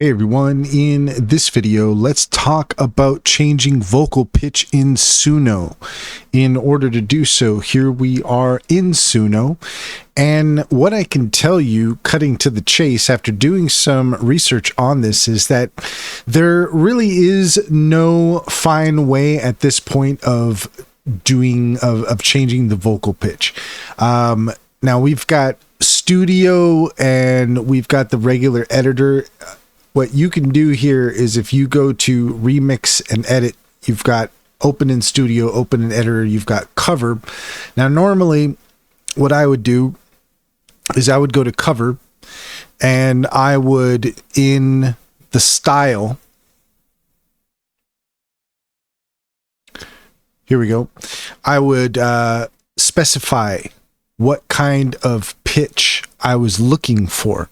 Hey everyone, in this video, let's talk about changing vocal pitch in Suno. In order to do so, here we are in Suno, and what I can tell you, cutting to the chase, after doing some research on this, is that there really is no fine way at this point of changing the vocal pitch. Now we've got Studio and we've got the regular editor. What you can do here is if you go to remix and edit, you've got open in Studio, open in editor, you've got cover. Now, normally what I would do is I would go to cover and I would, in the style, here we go, I would specify what kind of pitch I was looking for.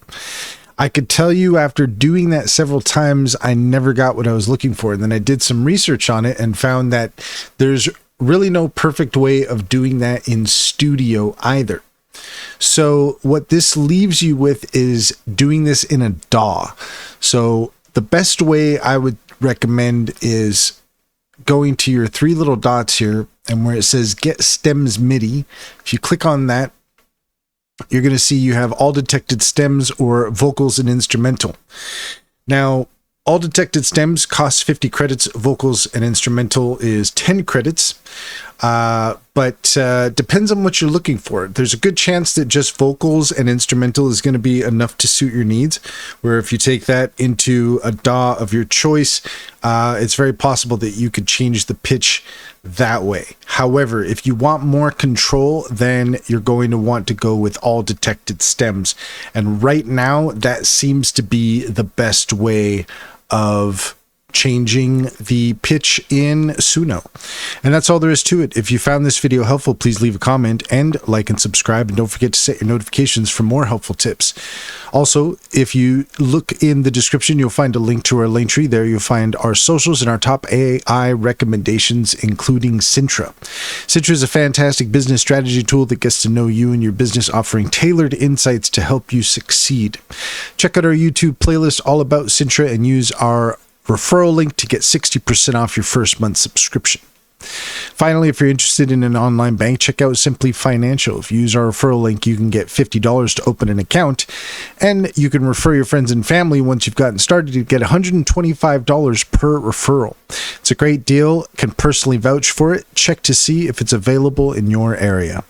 I could tell you after doing that several times, I never got what I was looking for. And then I did some research on it and found that there's really no perfect way of doing that in Studio either. So what this leaves you with is doing this in a DAW. So the best way I would recommend is going to your three little dots here, and where it says Get Stems MIDI, if you click on that, you're going to see you have all detected stems or vocals and instrumental. Now, all detected stems costs 50 credits. Vocals and instrumental is 10 credits. But depends on what you're looking for. There's a good chance that just vocals and instrumental is going to be enough to suit your needs. Where if you take that into a DAW of your choice, it's very possible that you could change the pitch that way. However, if you want more control, then you're going to want to go with all detected stems. And right now, that seems to be the best way of changing the pitch in Suno. And that's all there is to it. If you found this video helpful, please leave a comment and like and subscribe, and don't forget to set your notifications for more helpful tips. Also, if you look in the description, you'll find a link to our Linktree. There you'll find our socials and our top AI recommendations, including Sintra. Sintra is a fantastic business strategy tool that gets to know you and your business, offering tailored insights to help you succeed. Check out our YouTube playlist all about Sintra and use our referral link to get 60% off your first month subscription. Finally, if you're interested in an online bank, check out Simply Financial. If you use our referral link, you can get $50 to open an account, and you can refer your friends and family once you've gotten started to get $125 per referral. It's a great deal. Can personally vouch for it. Check to see if it's available in your area.